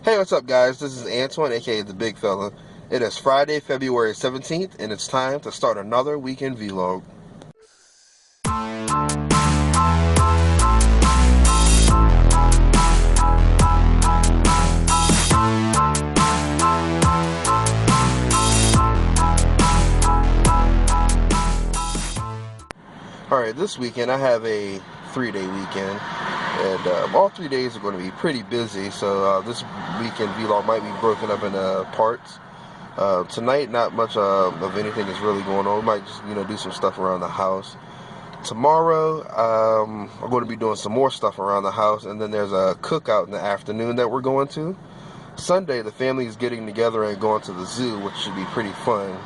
Hey, what's up, guys? This is Antoine, aka the Bigfella. It is Friday, February 17th, and it's time to start another weekend vlog. Alright, this weekend I have a 3-day weekend, and all 3 days are going to be pretty busy, so this weekend vlog might be broken up into parts. Tonight, not much of anything is really going on. We might just, do some stuff around the house. Tomorrow, I'm going to be doing some more stuff around the house, and then there's a cookout in the afternoon that we're going to. Sunday, the family is getting together and going to the zoo, which should be pretty fun.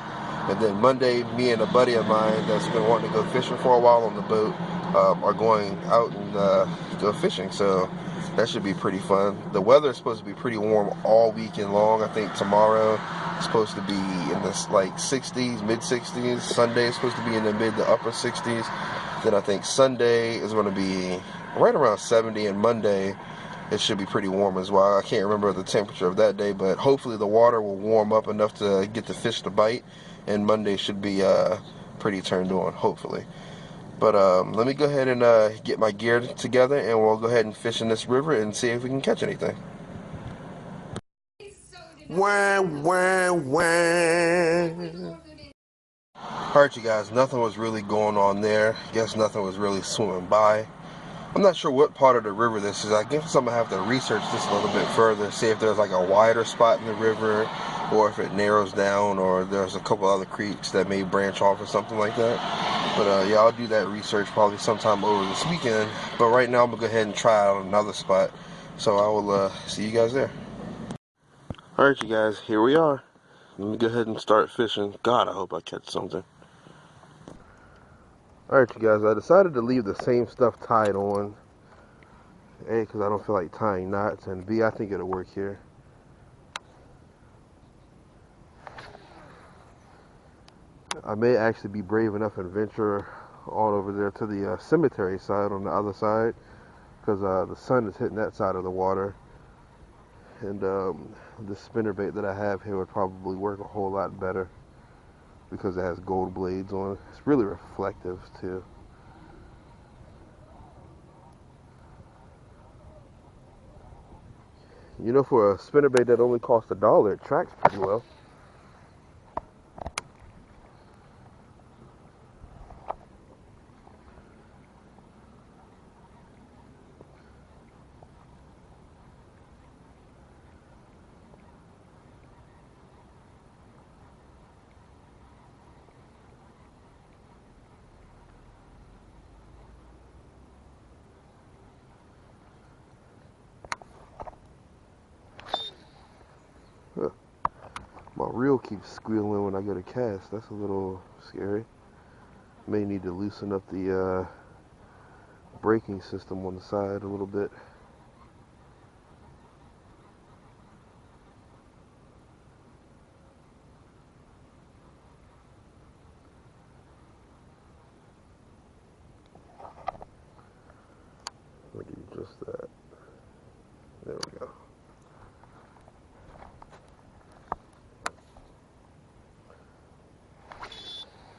And then Monday, me and a buddy of mine that's been wanting to go fishing for a while on the boat are going out and go fishing, so that should be pretty fun. The weather is supposed to be pretty warm all weekend long. I think tomorrow is supposed to be in the like 60s, mid 60s. Sunday is supposed to be in the mid to upper 60s. Then I think Sunday is going to be right around 70, and Monday it should be pretty warm as well. I can't remember the temperature of that day, but hopefully the water will warm up enough to get the fish to bite, and Monday should be pretty turned on, hopefully. But let me go ahead and get my gear together, and we'll go ahead and fish in this river and see if we can catch anything. Wah, wah, wah. Alright, you guys, nothing was really going on there. Guess nothing was really swimming by. I'm not sure what part of the river this is. I guess I'm going to have to research this a little bit further, see if there's like a wider spot in the river, or if it narrows down, or there's a couple other creeks that may branch off or something like that. But yeah, I'll do that research probably sometime over this weekend. But right now I'm going to go ahead and try out another spot. So I will see you guys there. Alright, you guys, here we are. Let me go ahead and start fishing. God, I hope I catch something. Alright, you guys, I decided to leave the same stuff tied on. A, because I don't feel like tying knots, and B, I think it'll work here. I may actually be brave enough and venture on over there to the cemetery side on the other side, because the sun is hitting that side of the water. And the spinnerbait that I have here would probably work a whole lot better because it has gold blades on it. It's really reflective too. You know, for a spinnerbait that only costs $1, it tracks pretty well. Huh. My reel keeps squealing when I go to cast. That's a little scary. May need to loosen up the braking system on the side a little bit. Let me do just that. There we go.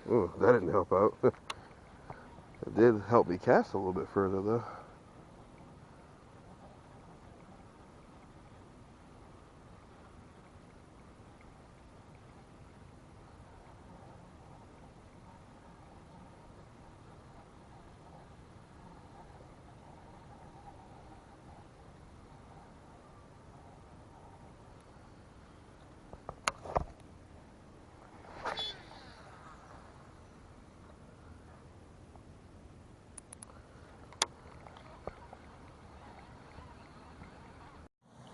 Ooh, that didn't help out. It did help me cast a little bit further though.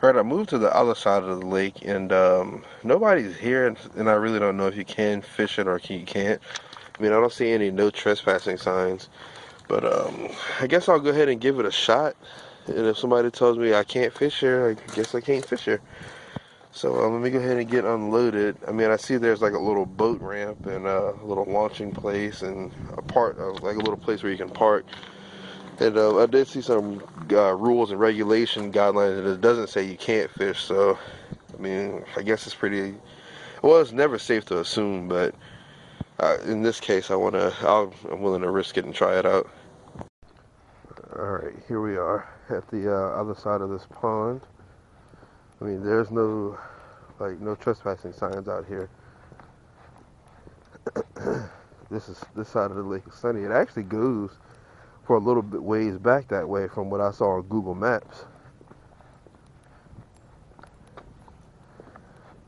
Alright, I moved to the other side of the lake, and nobody's here, and I really don't know if you can fish it or you can't. I mean, I don't see any no trespassing signs, but I guess I'll go ahead and give it a shot. And if somebody tells me I can't fish here, I guess I can't fish here. So let me go ahead and get unloaded. I mean, I see there's like a little boat ramp and a little launching place and a part of like a little place where you can park. And I did see some rules and regulation guidelines, and it doesn't say you can't fish. So, I mean, I guess it's pretty. Well, it's never safe to assume, but in this case, I'm willing to risk it and try it out. All right, here we are at the other side of this pond. I mean, there's no no trespassing signs out here. This side of the lake is sunny. It actually goes for a little bit ways back that way from what I saw on Google Maps.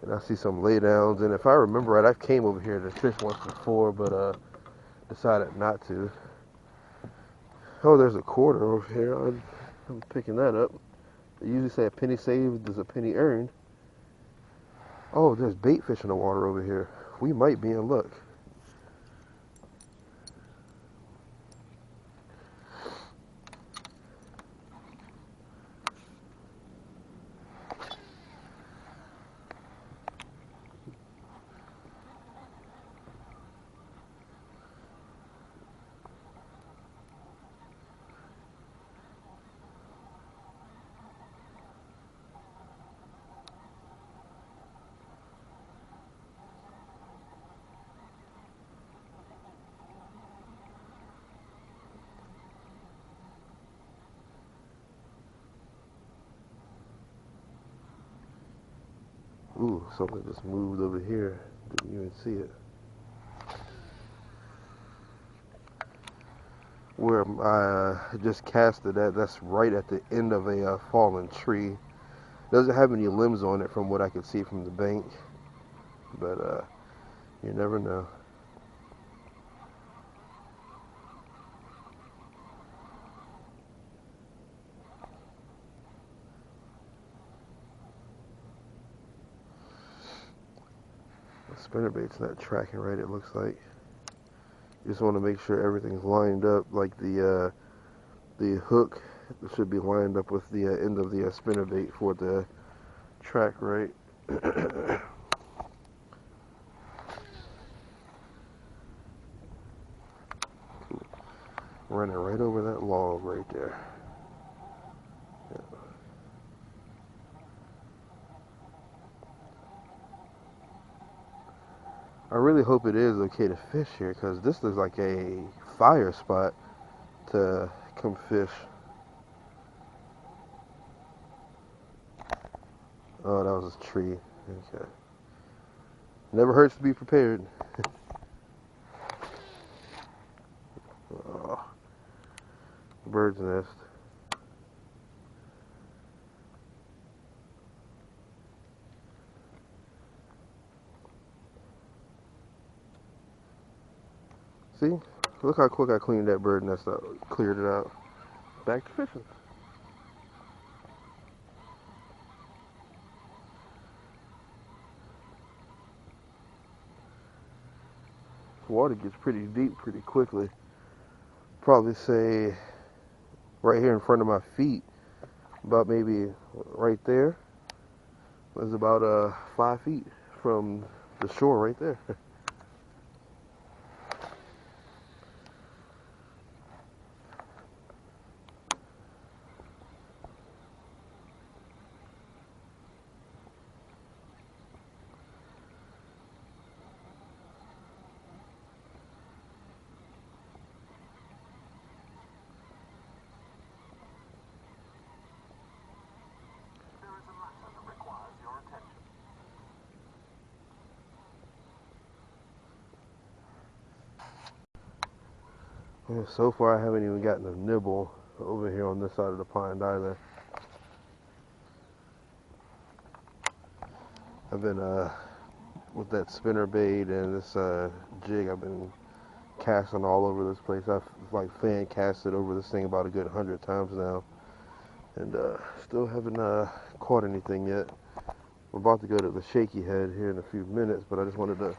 And I see some laydowns, and if I remember right, I came over here to fish once before, but decided not to. Oh, there's a quarter over here. I'm picking that up. They usually say a penny saved is a penny earned. Oh, there's bait fish in the water over here. We might be in luck. Ooh, something just moved over here. Didn't even see it. Where I just casted at, that's right at the end of a fallen tree. Doesn't have any limbs on it from what I could see from the bank, but you never know. The spinnerbait's not tracking right, it looks like. You just want to make sure everything's lined up, like the hook should be lined up with the end of the spinnerbait for the track right. Running right over that log right there. Yeah. I really hope it is okay to fish here, because this looks like a fire spot to come fish. Oh, that was a tree. Okay. Never hurts to be prepared. Oh, bird's nest. See? Look how quick I cleaned that bird nest out. Cleared it out. Back to fishing. Water gets pretty deep pretty quickly. Probably say right here in front of my feet, about maybe right there. It's about 5 feet from the shore right there. Yeah, so far I haven't even gotten a nibble over here on this side of the pond either. I've been with that spinner bait and this jig, I've been casting all over this place. I've like fan casted over this thing about a good 100 times now, and still haven't caught anything yet. We're about to go to the shaky head here in a few minutes, but I just wanted to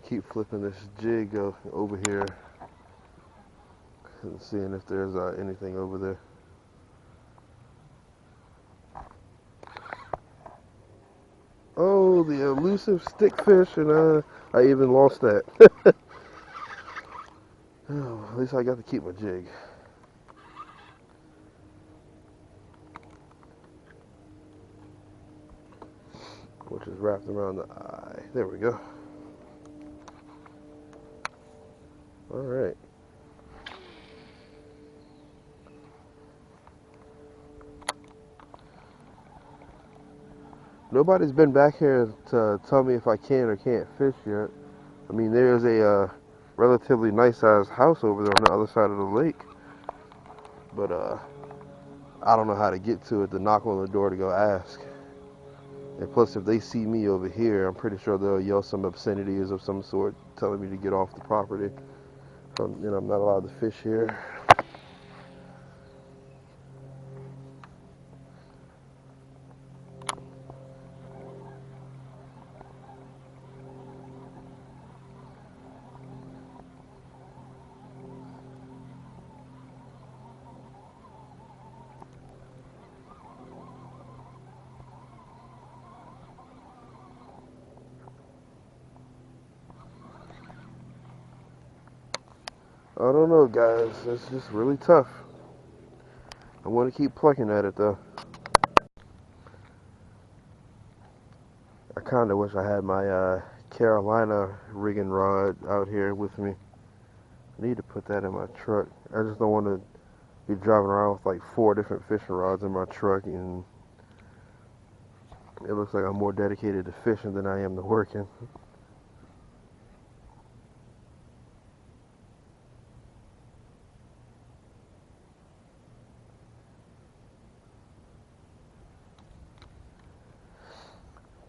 keep flipping this jig over here and seeing if there's anything over there. Oh, the elusive stickfish, and I even lost that. Oh, at least I got to keep my jig. which is wrapped around the eye. There we go. Alright. Nobody's been back here to tell me if I can or can't fish yet. I mean, there's a relatively nice sized house over there on the other side of the lake. But I don't know how to get to it to knock on the door to go ask. And plus, if they see me over here, I'm pretty sure they'll yell some obscenities of some sort, telling me to get off the property. I'm not allowed to fish here. I don't know, guys. It's just really tough. I want to keep plucking at it, though. I kind of wish I had my Carolina rigging rod out here with me. I need to put that in my truck. I just don't want to be driving around with like 4 different fishing rods in my truck, and it looks like I'm more dedicated to fishing than I am to working.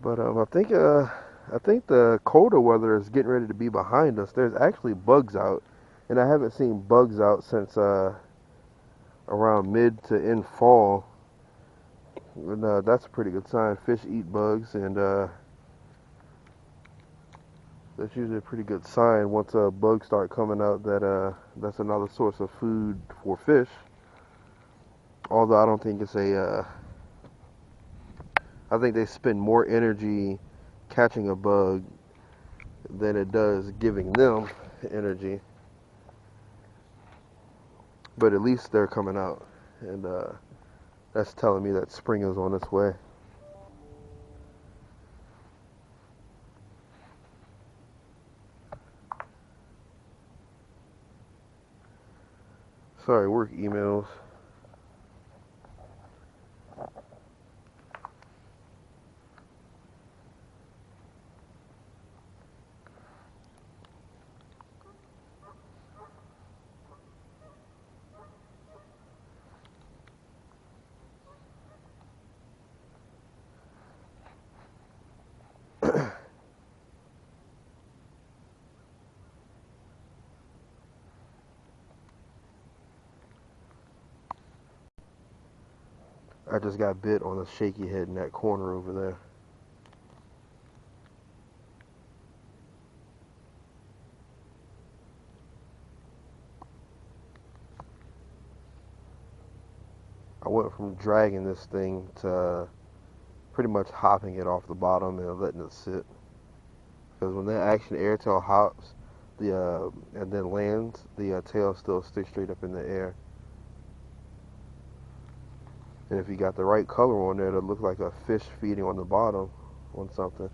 But I think the colder weather is getting ready to be behind us. There's actually bugs out, and I haven't seen bugs out since around mid to end fall. And that's a pretty good sign. Fish eat bugs, and that's usually a pretty good sign. Once bugs start coming out, that's another source of food for fish. Although I don't think it's I think they spend more energy catching a bug than it does giving them energy. But at least they're coming out, and that's telling me that spring is on its way. Sorry, work emails. I just got bit on a shaky head in that corner over there. I went from dragging this thing to pretty much hopping it off the bottom and letting it sit. Because when that action airtail hops, and then lands, the tail still sticks straight up in the air. And if you got the right color on there, it'll look like a fish feeding on the bottom on something.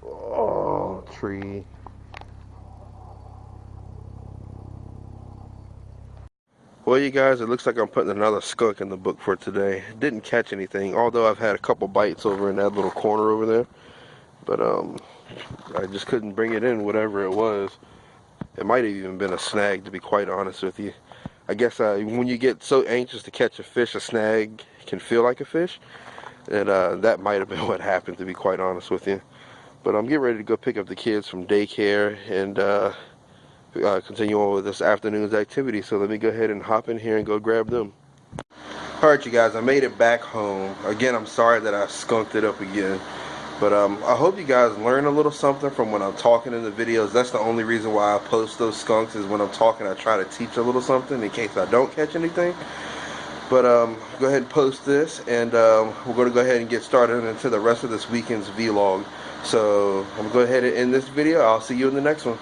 Oh, tree. Well, you guys, it looks like I'm putting another skunk in the book for today. Didn't catch anything, although I've had a couple bites over in that little corner over there. But I just couldn't bring it in, whatever it was. It might have even been a snag, to be quite honest with you. I guess when you get so anxious to catch a fish, a snag can feel like a fish. And that might have been what happened, to be quite honest with you. But I'm getting ready to go pick up the kids from daycare and continue on with this afternoon's activity. So let me go ahead and hop in here and go grab them. Alright, you guys, I made it back home. Again, I'm sorry that I skunked it up again. But I hope you guys learn a little something from when I'm talking in the videos. That's the only reason why I post those skunks, is when I'm talking I try to teach a little something in case I don't catch anything. But go ahead and post this, and we're going to go ahead and get started into the rest of this weekend's vlog. So I'm going to go ahead and end this video. I'll see you in the next one.